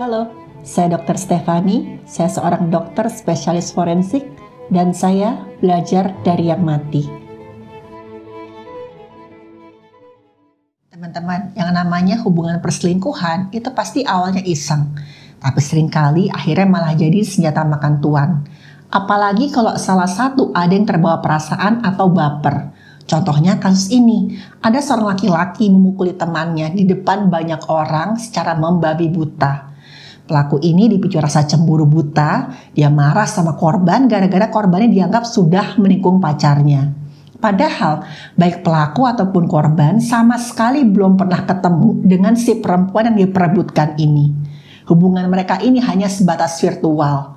Halo, saya Dr. Stefani, saya seorang dokter spesialis forensik dan saya belajar dari yang mati. Teman-teman, yang namanya hubungan perselingkuhan itu pasti awalnya iseng, tapi seringkali akhirnya malah jadi senjata makan tuan. Apalagi kalau salah satu ada yang terbawa perasaan atau baper. Contohnya kasus ini, ada seorang laki-laki memukuli temannya di depan banyak orang secara membabi buta. Pelaku ini dipicu rasa cemburu buta, dia marah sama korban gara-gara korbannya dianggap sudah menikung pacarnya. Padahal baik pelaku ataupun korban sama sekali belum pernah ketemu dengan si perempuan yang diperebutkan ini. Hubungan mereka ini hanya sebatas virtual.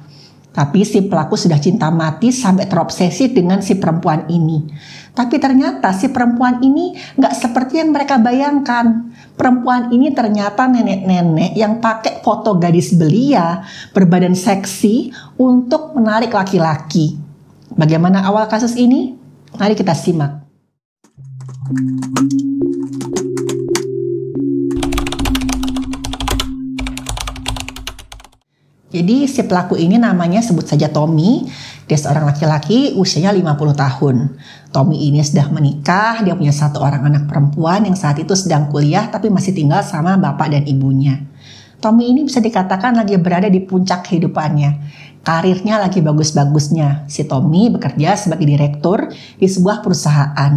Tapi si pelaku sudah cinta mati sampai terobsesi dengan si perempuan ini. Tapi ternyata si perempuan ini gak seperti yang mereka bayangkan. Perempuan ini ternyata nenek-nenek yang pakai foto gadis belia berbadan seksi untuk menarik laki-laki. Bagaimana awal kasus ini? Mari kita simak. Jadi si pelaku ini namanya sebut saja Tommy. Dia seorang laki-laki usianya 50 tahun. Tommy ini sudah menikah, dia punya satu orang anak perempuan yang saat itu sedang kuliah tapi masih tinggal sama bapak dan ibunya. Tommy ini bisa dikatakan lagi berada di puncak kehidupannya. Karirnya lagi bagus-bagusnya. Si Tommy bekerja sebagai direktur di sebuah perusahaan.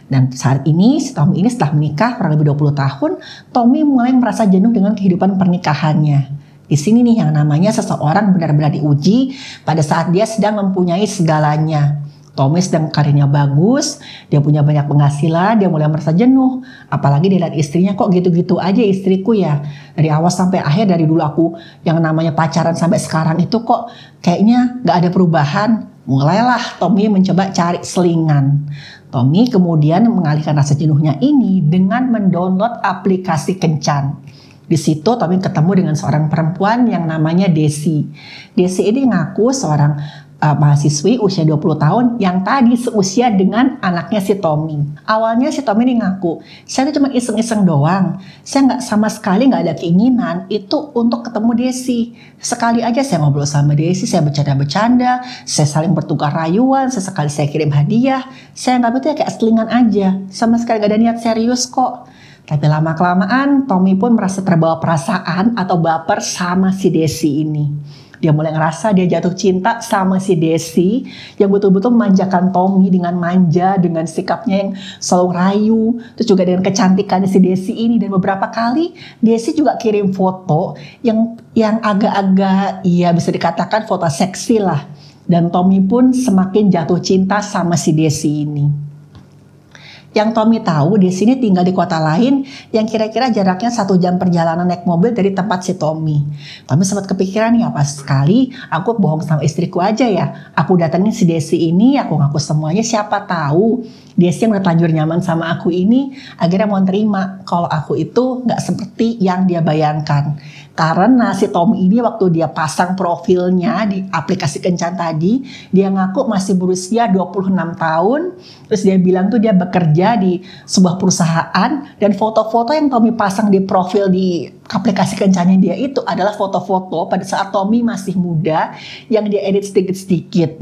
Dan saat ini si Tommy ini setelah menikah kurang lebih 20 tahun, Tommy mulai merasa jenuh dengan kehidupan pernikahannya. Di sini nih yang namanya seseorang benar-benar diuji pada saat dia sedang mempunyai segalanya. Tommy sedang karirnya bagus, dia punya banyak penghasilan, dia mulai merasa jenuh. Apalagi dia lihat istrinya, kok gitu-gitu aja istriku ya. Dari awal sampai akhir, dari dulu aku yang namanya pacaran sampai sekarang itu kok kayaknya gak ada perubahan. Mulailah Tommy mencoba cari selingan. Tommy kemudian mengalihkan rasa jenuhnya ini dengan mendownload aplikasi Kencan. Di situ Tommy ketemu dengan seorang perempuan yang namanya Desi. Desi ini ngaku seorang mahasiswi usia 20 tahun yang tadi seusia dengan anaknya si Tommy. Awalnya si Tommy ini ngaku, saya itu cuma iseng-iseng doang. Saya nggak sama sekali nggak ada keinginan itu untuk ketemu Desi. Sekali aja saya ngobrol sama Desi, saya bercanda-bercanda, saya saling bertukar rayuan, sesekali saya kirim hadiah. Saya nggak itu ya kayak selingan aja, sama sekali nggak ada niat serius kok. Tapi lama-kelamaan Tommy pun merasa terbawa perasaan atau baper sama si Desi ini. Dia mulai ngerasa dia jatuh cinta sama si Desi yang betul-betul memanjakan Tommy dengan manja, dengan sikapnya yang selalu rayu, terus juga dengan kecantikannya si Desi ini. Dan beberapa kali Desi juga kirim foto yang agak-agak ya bisa dikatakan foto seksi lah. Dan Tommy pun semakin jatuh cinta sama si Desi ini. Yang Tommy tahu di sini tinggal di kota lain yang kira-kira jaraknya 1 jam perjalanan naik mobil dari tempat si Tommy. Tommy sempat kepikiran ya pas sekali aku bohong sama istriku aja ya. Aku datangin si Desi ini, aku ngaku semuanya, siapa tahu Desi yang udah terlanjur nyaman sama aku ini akhirnya mau terima kalau aku itu nggak seperti yang dia bayangkan. Karena si Tommy ini waktu dia pasang profilnya di aplikasi Kencan tadi, dia ngaku masih berusia 26 tahun. Terus dia bilang tuh dia bekerja di sebuah perusahaan dan foto-foto yang Tommy pasang di profil di aplikasi Kencannya dia itu adalah foto-foto pada saat Tommy masih muda yang dia edit sedikit-sedikit.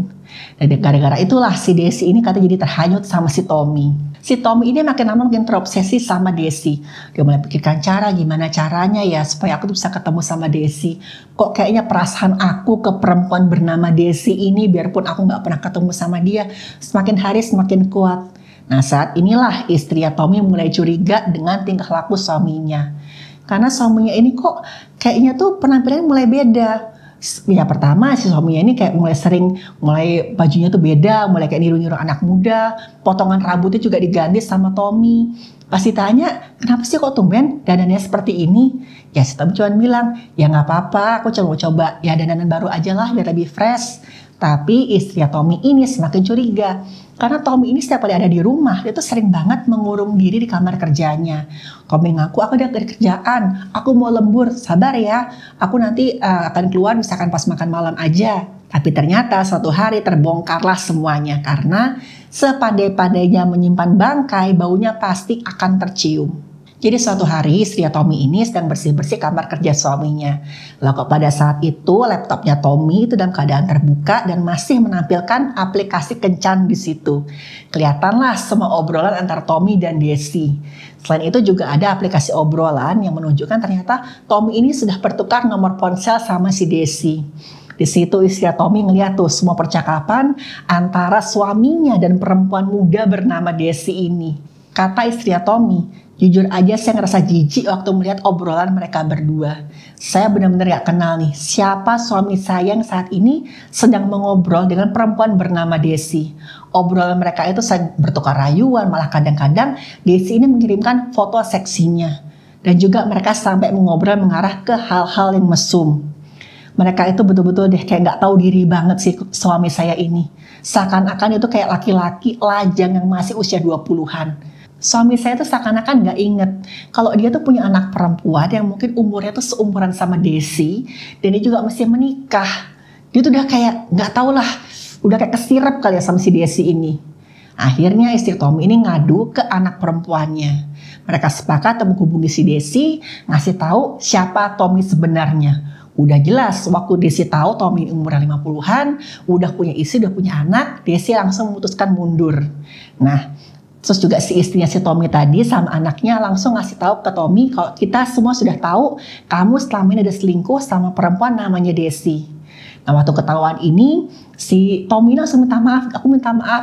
Dan gara-gara itulah si Desi ini katanya jadi terhanyut sama si Tommy. Si Tommy ini makin lama makin terobsesi sama Desi. Dia mulai pikirkan gimana caranya ya supaya aku tuh bisa ketemu sama Desi. Kok kayaknya perasaan aku ke perempuan bernama Desi ini biarpun aku gak pernah ketemu sama dia, semakin hari semakin kuat. Nah saat inilah istri Tommy mulai curiga dengan tingkah laku suaminya. Karena suaminya ini kok kayaknya tuh penampilannya mulai beda. Ya pertama si suaminya ini kayak mulai bajunya tuh beda, mulai kayak niru-niru anak muda, potongan rambutnya juga diganti sama Tommy. Pas ditanya, kenapa sih kok tumben dandannya seperti ini? Ya si Tommy cuma bilang, ya nggak apa-apa, aku cuma mau coba ya dandanan baru aja lah biar lebih fresh. Tapi istri Tommy ini semakin curiga. Karena Tommy ini setiap kali ada di rumah, dia tuh sering banget mengurung diri di kamar kerjanya. Tommy ngaku, aku udah dari kerjaan, aku mau lembur, sabar ya. Aku nanti akan keluar misalkan pas makan malam aja. Tapi ternyata suatu hari terbongkarlah semuanya. Karena sepandai-pandainya menyimpan bangkai, baunya pasti akan tercium. Jadi suatu hari istri Tommy ini sedang bersih-bersih kamar kerja suaminya. Lalu pada saat itu laptopnya Tommy itu dalam keadaan terbuka dan masih menampilkan aplikasi kencan di situ. Kelihatanlah semua obrolan antara Tommy dan Desi. Selain itu juga ada aplikasi obrolan yang menunjukkan ternyata Tommy ini sudah bertukar nomor ponsel sama si Desi. Di situ istri Tommy ngeliat tuh semua percakapan antara suaminya dan perempuan muda bernama Desi ini. Kata istri Tommy, jujur aja saya ngerasa jijik waktu melihat obrolan mereka berdua. Saya benar-benar gak kenal nih siapa suami saya yang saat ini sedang mengobrol dengan perempuan bernama Desi. Obrolan mereka itu bertukar rayuan, malah kadang-kadang Desi ini mengirimkan foto seksinya. Dan juga mereka sampai mengobrol mengarah ke hal-hal yang mesum. Mereka itu betul-betul deh kayak gak tahu diri banget sih suami saya ini. Seakan-akan itu kayak laki-laki lajang yang masih usia 20-an. Suami saya tuh seakan-akan gak inget kalau dia tuh punya anak perempuan yang mungkin umurnya tuh seumuran sama Desi. Dan dia juga masih menikah. Dia tuh udah kayak gak tau lah, udah kayak kesirep kali ya sama si Desi ini. Akhirnya istri Tommy ini ngadu ke anak perempuannya. Mereka sepakat menghubungi si Desi, ngasih tahu siapa Tommy sebenarnya. Udah jelas waktu Desi tahu Tommy umurnya 50-an, udah punya istri, udah punya anak, Desi langsung memutuskan mundur. Nah, terus juga si istrinya si Tommy tadi sama anaknya langsung ngasih tahu ke Tommy kalau kita semua sudah tahu kamu selama ini ada selingkuh sama perempuan namanya Desi. Nah waktu ketahuan ini si Tommy langsung minta maaf,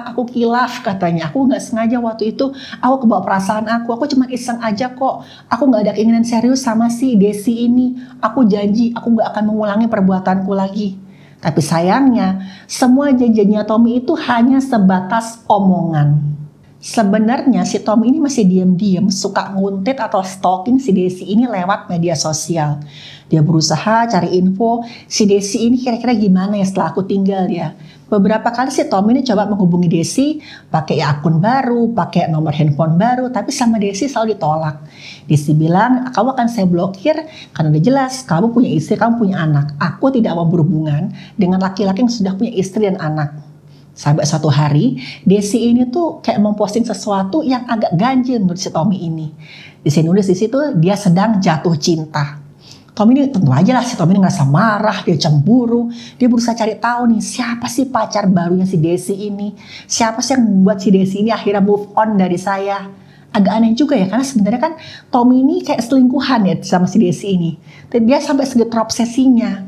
aku kilaf katanya, aku nggak sengaja waktu itu, aku kebawa perasaan aku cuma iseng aja kok, aku nggak ada keinginan serius sama si Desi ini, aku janji aku nggak akan mengulangi perbuatanku lagi. Tapi sayangnya semua janjinya Tommy itu hanya sebatas omongan. Sebenarnya si Tommy ini masih diam-diam suka nguntit atau stalking si Desi ini lewat media sosial. Dia berusaha cari info si Desi ini kira-kira gimana ya setelah aku tinggal ya. Beberapa kali si Tommy ini coba menghubungi Desi pakai akun baru, pakai nomor handphone baru, tapi sama Desi selalu ditolak. Desi bilang, kamu akan saya blokir karena udah jelas kamu punya istri, kamu punya anak. Aku tidak mau berhubungan dengan laki-laki yang sudah punya istri dan anak. Sampai suatu hari, Desi ini tuh kayak memposting sesuatu yang agak ganjil menurut si Tommy ini. Desi nulis di situ dia sedang jatuh cinta. Tommy ini tentu aja lah si Tommy ini ngerasa marah, dia cemburu. Dia berusaha cari tahu nih siapa sih pacar barunya si Desi ini. Siapa sih yang membuat si Desi ini akhirnya move on dari saya. Agak aneh juga ya karena sebenarnya kan Tommy ini kayak selingkuhan ya sama si Desi ini. Dan dia sampai segitu obsesinya.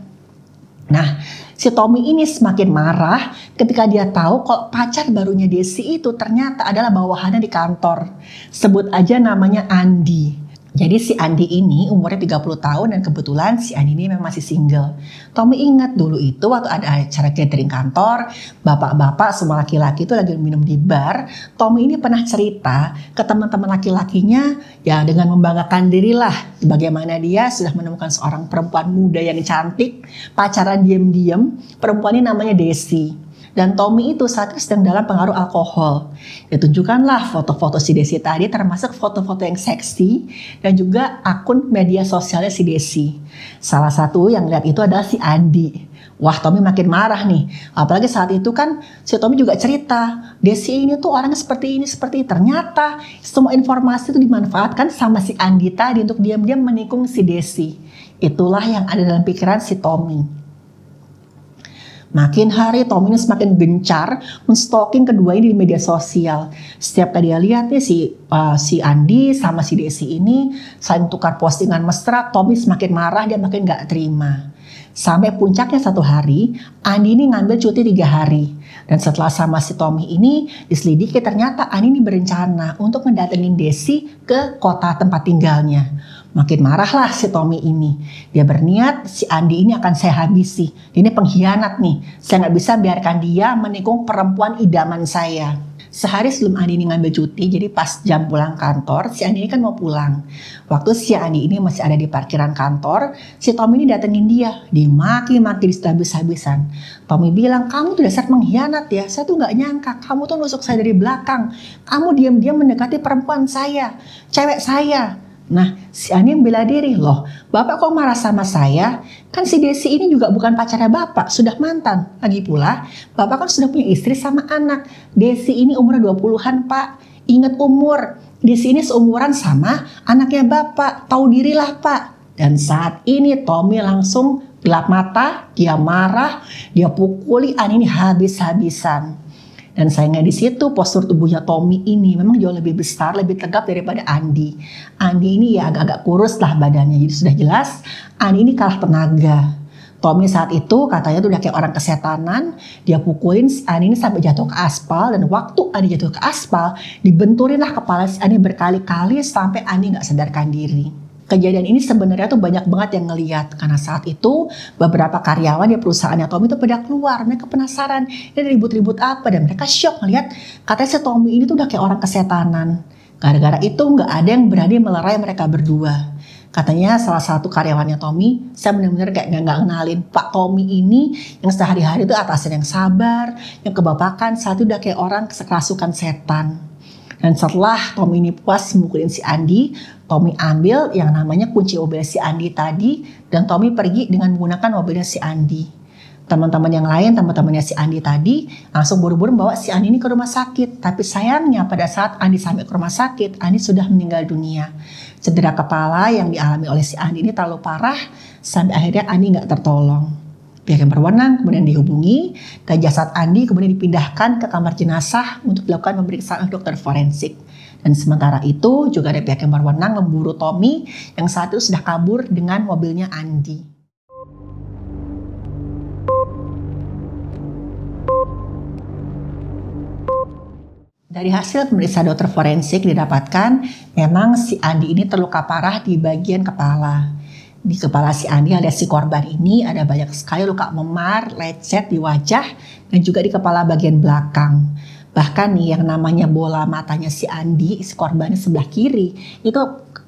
Nah, si Tommy ini semakin marah ketika dia tahu kalau pacar barunya Desi itu ternyata adalah bawahannya di kantor. Sebut aja namanya Andi. Jadi si Andi ini umurnya 30 tahun dan kebetulan si Andi ini memang masih single. Tommy ingat dulu itu waktu ada acara catering kantor, bapak-bapak semua laki-laki itu lagi minum di bar. Tommy ini pernah cerita ke teman-teman laki-lakinya ya dengan membanggakan diri lah bagaimana dia sudah menemukan seorang perempuan muda yang cantik, pacaran diam-diam, perempuan ini namanya Desi. Dan Tommy itu saat itu sedang dalam pengaruh alkohol. Ditunjukkanlah foto-foto si Desi tadi termasuk foto-foto yang seksi dan juga akun media sosialnya si Desi. Salah satu yang lihat itu adalah si Andi. Wah, Tommy makin marah nih. Apalagi saat itu kan si Tommy juga cerita, Desi ini tuh orangnya seperti ini, seperti ini. Ternyata semua informasi itu dimanfaatkan sama si Andi tadi untuk diam-diam menikung si Desi. Itulah yang ada dalam pikiran si Tommy. Makin hari Tommy ini semakin gencar menstalking kedua ini di media sosial. Setiap kali dia lihat nih si Andi sama si Desi ini saling tukar postingan mesra, Tommy semakin marah, dia makin gak terima. Sampai puncaknya satu hari, Andi ini ngambil cuti 3 hari. Dan setelah sama si Tommy ini diselidiki ternyata Andi ini berencana untuk mendatengin Desi ke kota tempat tinggalnya. Makin marahlah si Tommy ini. Dia berniat si Andi ini akan saya habisi. Ini pengkhianat nih. Saya nggak bisa biarkan dia menikung perempuan idaman saya. Sehari sebelum Andi ini ngambil cuti, jadi pas jam pulang kantor, si Andi ini kan mau pulang. Waktu si Andi ini masih ada di parkiran kantor, si Tommy ini datengin dia. Dimaki-maki habis-habisan. Tommy bilang, kamu tuh dasar mengkhianat ya. Saya tuh nggak nyangka, kamu tuh nusuk saya dari belakang. Kamu diam-diam mendekati perempuan saya, cewek saya. Nah, si Andi yang bela diri, loh, Bapak kok marah sama saya? Kan si Desi ini juga bukan pacarnya Bapak, sudah mantan. Lagi pula, Bapak kan sudah punya istri sama anak. Desi ini umur 20-an, Pak. Ingat umur, Di sini seumuran sama anaknya bapak, tahu dirilah pak. Dan saat ini Tommy langsung gelap mata, dia marah, dia pukuli Andi ini habis-habisan. Dan sayangnya di situ postur tubuhnya Tommy ini memang jauh lebih besar, lebih tegap daripada Andi. Andi ini ya agak-agak kurus lah badannya, jadi sudah jelas Andi ini kalah tenaga. Tommy saat itu katanya tuh udah kayak orang kesetanan, dia pukulin si Andi ini sampai jatuh ke aspal, dan waktu Andi jatuh ke aspal, dibenturin lah kepala si Andi berkali-kali sampai Andi nggak sadarkan diri. Kejadian ini sebenarnya tuh banyak banget yang ngeliat, karena saat itu beberapa karyawan di perusahaannya Tommy itu pada keluar, mereka penasaran ini ribut-ribut apa, dan mereka shock ngeliat katanya si Tommy ini tuh udah kayak orang kesetanan. Gara-gara itu nggak ada yang berani melerai mereka berdua. Katanya salah satu karyawannya Tommy, saya benar-benar kayak nggak kenalin Pak Tommy ini yang sehari-hari itu atasan yang sabar, yang kebapakan, saat itu udah kayak orang kerasukan setan. Dan setelah Tommy ini puas mukulin si Andi, Tommy ambil yang namanya kunci mobil si Andi tadi, dan Tommy pergi dengan menggunakan mobilnya si Andi. Teman-teman yang lain, teman-temannya si Andi tadi langsung buru-buru bawa si Andi ini ke rumah sakit. Tapi sayangnya pada saat Andi sampai ke rumah sakit, Andi sudah meninggal dunia. Cedera kepala yang dialami oleh si Andi ini terlalu parah sampai akhirnya Andi nggak tertolong. Pihak yang berwenang kemudian dihubungi dan jasad Andi kemudian dipindahkan ke kamar jenazah untuk dilakukan pemeriksaan oleh dokter forensik. Dan sementara itu juga ada pihak yang berwenang memburu Tommy yang saat itu sudah kabur dengan mobilnya Andi. Dari hasil pemeriksaan dokter forensik didapatkan memang si Andi ini terluka parah di bagian kepala. Di kepala si Andi alias si korban ini ada banyak sekali luka memar, lecet di wajah dan juga di kepala bagian belakang. Bahkan nih yang namanya bola matanya si Andi, si korban sebelah kiri, itu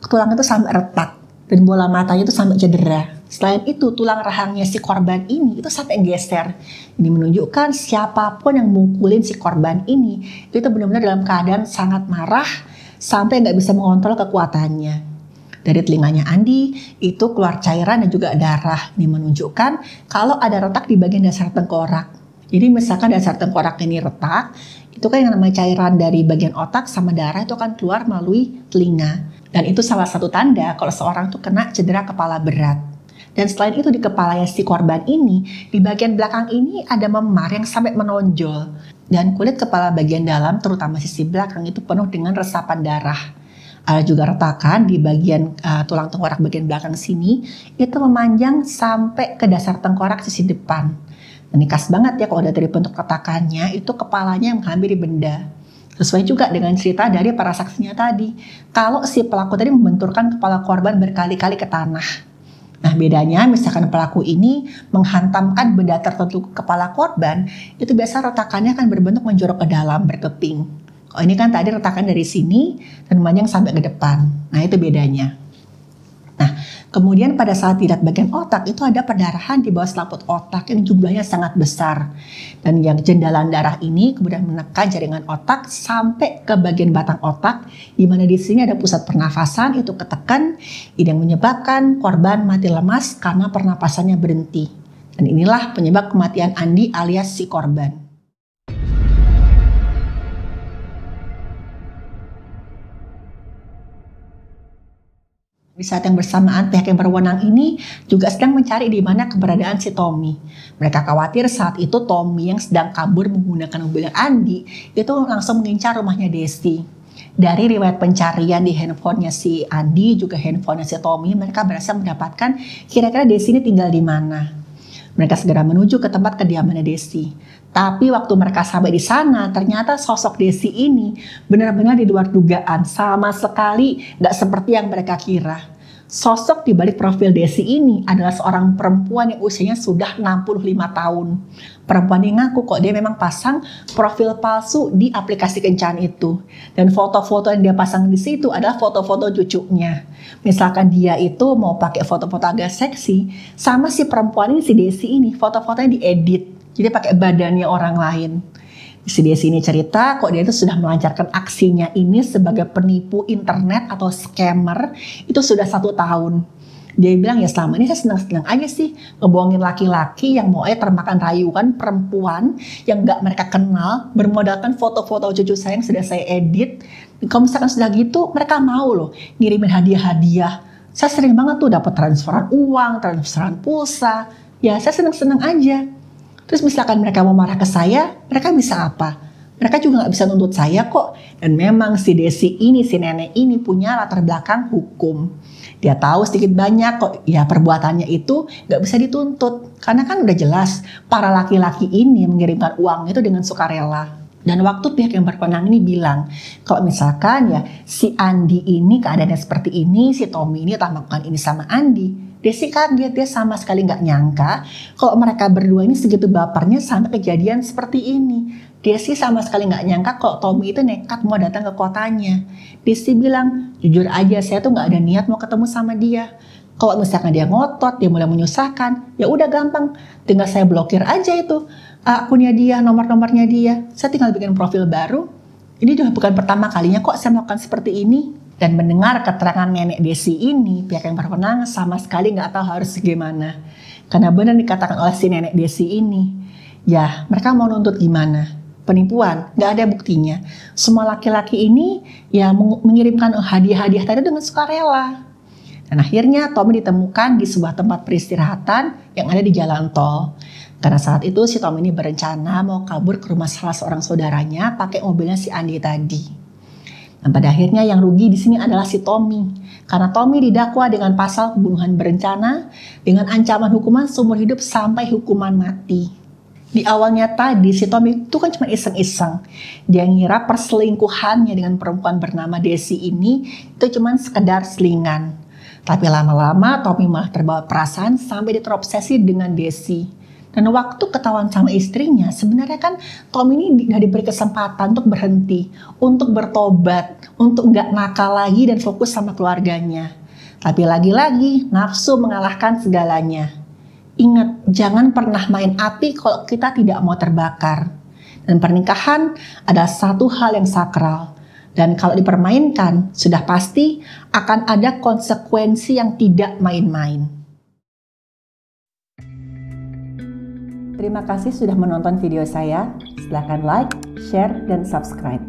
tulang itu sampai retak dan bola matanya itu sampai cedera. Selain itu tulang rahangnya si korban ini itu sampai geser. Ini menunjukkan siapapun yang mukulin si korban ini itu benar-benar dalam keadaan sangat marah sampai nggak bisa mengontrol kekuatannya. Dari telinganya Andi itu keluar cairan dan juga darah. Ini menunjukkan kalau ada retak di bagian dasar tengkorak. Jadi misalkan dasar tengkorak ini retak, itu kan yang namanya cairan dari bagian otak sama darah itu akan keluar melalui telinga. Dan itu salah satu tanda kalau seorang tuh kena cedera kepala berat. Dan selain itu di kepala si korban ini, di bagian belakang ini ada memar yang sampai menonjol. Dan kulit kepala bagian dalam, terutama sisi belakang itu penuh dengan resapan darah. Ada juga retakan di bagian tulang tengkorak bagian belakang sini, itu memanjang sampai ke dasar tengkorak sisi depan. Dan ini khas banget ya kalau dari bentuk retakannya, itu kepalanya yang menghampiri benda. Sesuai juga dengan cerita dari para saksinya tadi, kalau si pelaku tadi membenturkan kepala korban berkali-kali ke tanah. Nah bedanya misalkan pelaku ini menghantamkan benda tertentu ke kepala korban, itu biasa retakannya akan berbentuk menjorok ke dalam, berkeping. Kalau ini kan tadi retakan dari sini dan memanjang sampai ke depan. Nah itu bedanya. Nah kemudian pada saat dilihat bagian otak itu ada perdarahan di bawah selaput otak yang jumlahnya sangat besar. Dan yang jendalan darah ini kemudian menekan jaringan otak sampai ke bagian batang otak, di mana di sini ada pusat pernafasan itu ketekan, yang menyebabkan korban mati lemas karena pernapasannya berhenti. Dan inilah penyebab kematian Andi alias si korban. Di saat yang bersamaan pihak yang berwenang ini juga sedang mencari di mana keberadaan si Tommy. Mereka khawatir saat itu Tommy yang sedang kabur menggunakan mobilnya Andi itu langsung mengincar rumahnya Desi. Dari riwayat pencarian di handphonenya si Andi juga handphonenya si Tommy, mereka berhasil mendapatkan kira-kira Desi ini tinggal di mana. Mereka segera menuju ke tempat kediamannya Desi. Tapi waktu mereka sampai di sana, ternyata sosok Desi ini benar-benar di luar dugaan, sama sekali nggak seperti yang mereka kira. Sosok di balik profil Desi ini adalah seorang perempuan yang usianya sudah 65 tahun. Perempuan ini ngaku kok dia memang pasang profil palsu di aplikasi kencan itu. Dan foto-foto yang dia pasang di situ adalah foto-foto cucunya. Misalkan dia itu mau pakai foto-foto agak seksi, sama si perempuan ini, si Desi ini, foto-fotonya diedit. Jadi pakai badannya orang lain. Si Desi ini cerita kok dia itu sudah melancarkan aksinya ini sebagai penipu internet atau scammer itu sudah 1 tahun. Dia bilang ya selama ini saya senang-senang aja sih ngebohongin laki-laki yang mau termakan rayuan perempuan yang gak mereka kenal bermodalkan foto-foto cucu saya yang sudah saya edit Kalau misalkan sudah gitu, mereka mau loh ngirimin hadiah-hadiah. Saya sering banget tuh dapat transferan uang, transferan pulsa. Ya saya seneng-seneng aja. Terus misalkan mereka mau marah ke saya, mereka bisa apa? Mereka juga nggak bisa nuntut saya kok. Dan memang si Desi ini, si nenek ini punya latar belakang hukum. Dia tahu sedikit banyak kok ya perbuatannya itu nggak bisa dituntut. Karena kan udah jelas para laki-laki ini mengirimkan uang itu dengan sukarela. Dan waktu pihak yang berwenang ini bilang, kalau misalkan ya si Andi ini keadaannya seperti ini, si Tommy ini telah melakukan ini sama Andi, Desi kaget, dia sama sekali nggak nyangka kalau mereka berdua ini segitu bapernya sampai kejadian seperti ini. Desi sama sekali nggak nyangka kalau Tommy itu nekat mau datang ke kotanya. Desi bilang, jujur aja saya tuh nggak ada niat mau ketemu sama dia. Kalau misalkan dia ngotot, dia mulai menyusahkan, ya udah gampang, tinggal saya blokir aja itu akunnya dia, nomor-nomornya dia. Saya tinggal bikin profil baru. Ini juga bukan pertama kalinya kok saya melakukan seperti ini. Dan mendengar keterangan nenek Desi ini, pihak yang berwenang sama sekali nggak tahu harus gimana. Karena benar dikatakan oleh si nenek Desi ini, ya mereka mau nuntut gimana? Penipuan, nggak ada buktinya. Semua laki-laki ini ya mengirimkan hadiah-hadiah tadi dengan sukarela. Dan akhirnya Tommy ditemukan di sebuah tempat peristirahatan yang ada di jalan tol. Karena saat itu si Tommy ini berencana mau kabur ke rumah salah seorang saudaranya pakai mobilnya si Andi tadi. Dan pada akhirnya yang rugi di sini adalah si Tommy. Karena Tommy didakwa dengan pasal pembunuhan berencana dengan ancaman hukuman seumur hidup sampai hukuman mati. Di awalnya tadi si Tommy itu kan cuma iseng-iseng. Dia ngira perselingkuhannya dengan perempuan bernama Desi ini itu cuma sekedar selingan. Tapi lama-lama Tommy malah terbawa perasaan sampai dia terobsesi dengan Desi. Dan waktu ketahuan sama istrinya, sebenarnya kan Tommy ini gak diberi kesempatan untuk berhenti, untuk bertobat, untuk gak nakal lagi dan fokus sama keluarganya. Tapi lagi-lagi nafsu mengalahkan segalanya. Ingat, jangan pernah main api kalau kita tidak mau terbakar. Dan pernikahan adalah satu hal yang sakral. Dan kalau dipermainkan, sudah pasti akan ada konsekuensi yang tidak main-main. Terima kasih sudah menonton video saya. Silakan like, share, dan subscribe.